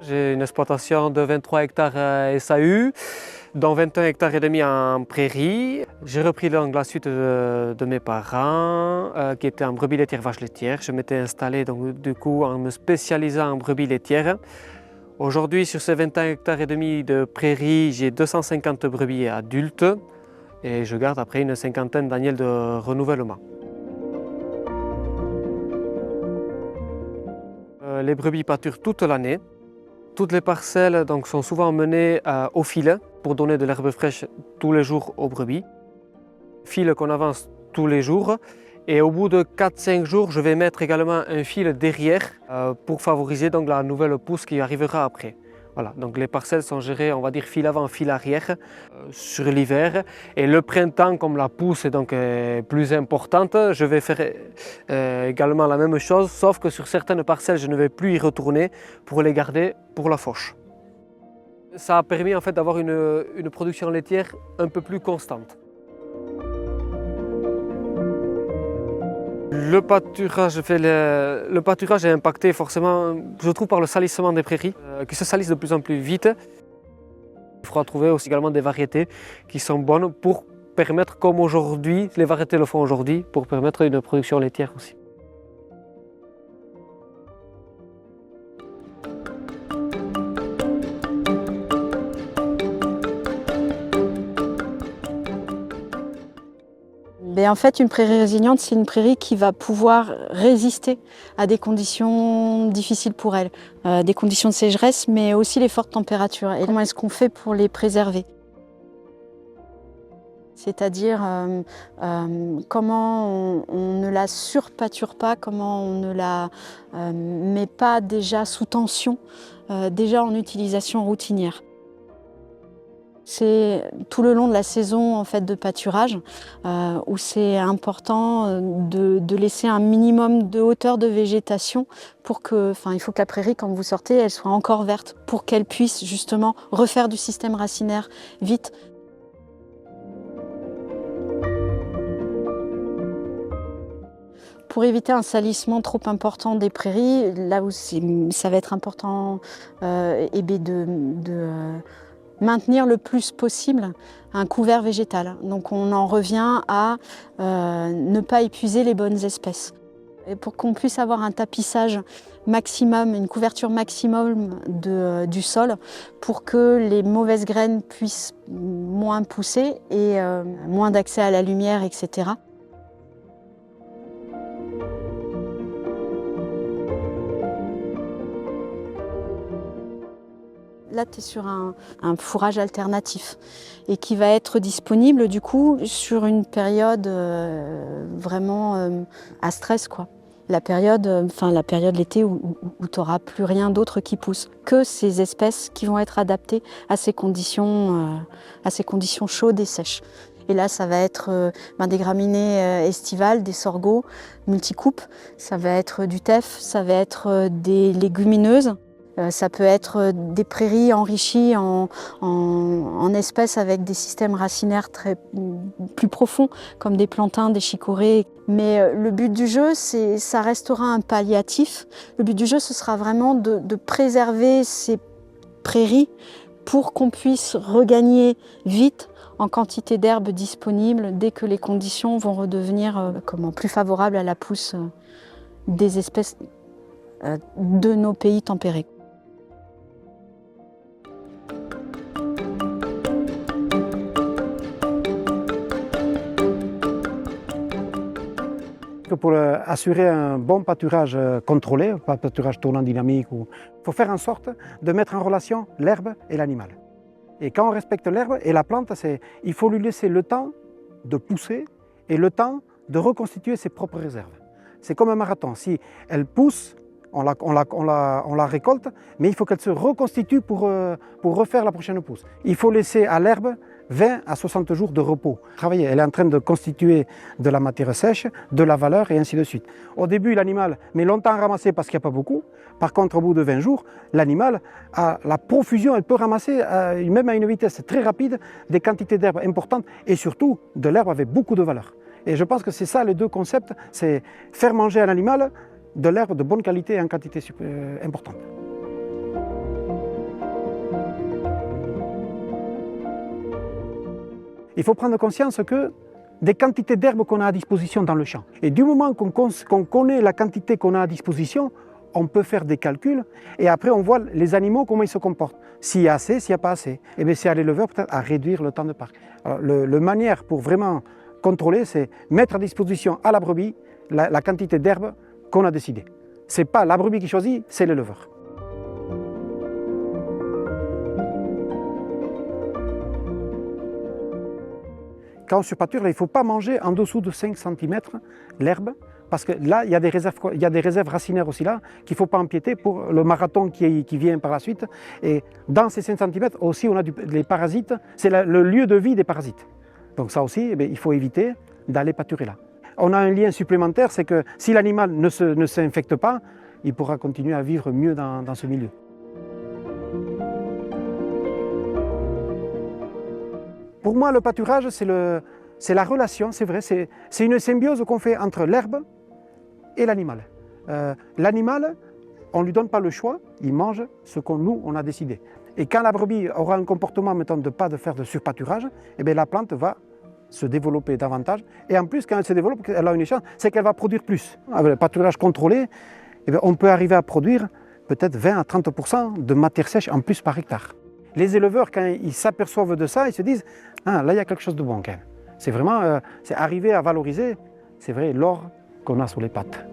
J'ai une exploitation de 23 hectares SAU, dont 21 hectares et demi en prairie. J'ai repris donc la suite de mes parents qui étaient en brebis laitières, vaches laitières. Je m'étais installé donc, du coup en me spécialisant en brebis laitières. Aujourd'hui, sur ces 21 hectares et demi de prairie, j'ai 250 brebis adultes et je garde après une cinquantaine d'agneaux de renouvellement. Les brebis pâturent toute l'année. Toutes les parcelles donc, sont souvent menées au fil pour donner de l'herbe fraîche tous les jours aux brebis. Fil qu'on avance tous les jours. Et au bout de 4-5 jours, je vais mettre également un fil derrière pour favoriser donc, la nouvelle pousse qui arrivera après. Voilà, donc les parcelles sont gérées, on va dire, fil avant, fil arrière sur l'hiver. Et le printemps, comme la pousse est donc plus importante, je vais faire également la même chose, sauf que sur certaines parcelles, je ne vais plus y retourner pour les garder pour la fauche. Ça a permis en fait d'avoir une production laitière un peu plus constante. Le pâturage est impacté forcément, je trouve, par le salissement des prairies, qui se salissent de plus en plus vite. Il faudra trouver aussi également des variétés qui sont bonnes pour permettre, comme aujourd'hui, les variétés le font aujourd'hui, pour permettre une production laitière aussi. En fait, une prairie résiliente, c'est une prairie qui va pouvoir résister à des conditions difficiles pour elle, des conditions de sécheresse, mais aussi les fortes températures. Et comment est-ce qu'on fait pour les préserver? C'est-à-dire comment on ne la surpâture pas, comment on ne la met pas déjà sous tension, déjà en utilisation routinière. C'est tout le long de la saison en fait, de pâturage où c'est important de laisser un minimum de hauteur de végétation pour que, il faut que la prairie, quand vous sortez, elle soit encore verte pour qu'elle puisse justement refaire du système racinaire vite. Pour éviter un salissement trop important des prairies, là où ça va être important de maintenir le plus possible un couvert végétal. Donc on en revient à ne pas épuiser les bonnes espèces. Et pour qu'on puisse avoir un tapissage maximum, une couverture maximum du sol, pour que les mauvaises graines puissent moins pousser et moins d'accès à la lumière, etc. Là, tu es sur un fourrage alternatif et qui va être disponible du coup sur une période vraiment à stress, quoi. La période l'été où tu n'auras plus rien d'autre qui pousse que ces espèces qui vont être adaptées à ces conditions chaudes et sèches. Et là, ça va être des graminées estivales, des sorgho, multicoupes, ça va être du teff, ça va être des légumineuses. Ça peut être des prairies enrichies en espèces avec des systèmes racinaires plus profonds, comme des plantains, des chicorées. Mais le but du jeu, ça restera un palliatif. Le but du jeu, ce sera vraiment de préserver ces prairies pour qu'on puisse regagner vite en quantité d'herbe disponible dès que les conditions vont redevenir plus favorables à la pousse des espèces de nos pays tempérés. Pour assurer un bon pâturage contrôlé, pas pâturage tournant dynamique, il faut faire en sorte de mettre en relation l'herbe et l'animal. Et quand on respecte l'herbe et la plante, il faut lui laisser le temps de pousser et le temps de reconstituer ses propres réserves. C'est comme un marathon. Si elle pousse, on la récolte, mais il faut qu'elle se reconstitue pour refaire la prochaine pousse. Il faut laisser à l'herbe 20 à 60 jours de repos. Travailler, elle est en train de constituer de la matière sèche, de la valeur et ainsi de suite. Au début, l'animal met longtemps à ramasser parce qu'il n'y a pas beaucoup. Par contre, au bout de 20 jours, l'animal a la profusion, elle peut ramasser, même à une vitesse très rapide, des quantités d'herbe importantes et surtout de l'herbe avec beaucoup de valeur. Et je pense que c'est ça les deux concepts, c'est faire manger à l'animal de l'herbe de bonne qualité et en quantité importante. Il faut prendre conscience que des quantités d'herbes qu'on a à disposition dans le champ. Et du moment qu'on connaît la quantité qu'on a à disposition, on peut faire des calculs et après on voit les animaux, comment ils se comportent. S'il y a assez, s'il n'y a pas assez. Et bien c'est à l'éleveur peut-être à réduire le temps de parc. Alors, le manière pour vraiment contrôler, c'est mettre à disposition à la brebis la quantité d'herbe qu'on a décidé. Ce n'est pas la brebis qui choisit, c'est l'éleveur. Quand on surpâture, il ne faut pas manger en dessous de 5 cm l'herbe, parce que là, il y a des réserves racinaires aussi là, qu'il ne faut pas empiéter pour le marathon qui vient par la suite. Et dans ces 5 cm aussi, on a les parasites, c'est le lieu de vie des parasites. Donc ça aussi, il faut éviter d'aller pâturer là. On a un lien supplémentaire, c'est que si l'animal ne s'infecte pas, il pourra continuer à vivre mieux dans ce milieu. Pour moi, le pâturage, c'est la relation, c'est vrai, c'est une symbiose qu'on fait entre l'herbe et l'animal. L'animal, on ne lui donne pas le choix, il mange ce qu'on nous, on a décidé. Et quand la brebis aura un comportement, mettons, de pas de faire de surpâturage, eh bien, la plante va se développer davantage. Et en plus, quand elle se développe, elle a une chance, c'est qu'elle va produire plus. Avec le pâturage contrôlé, eh bien, on peut arriver à produire peut-être 20 à 30% de matière sèche en plus par hectare. Les éleveurs, quand ils s'aperçoivent de ça, ils se disent « Ah, là, il y a quelque chose de bon quand même ». C'est vraiment, c'est arriver à valoriser, c'est vrai, l'or qu'on a sous les pattes.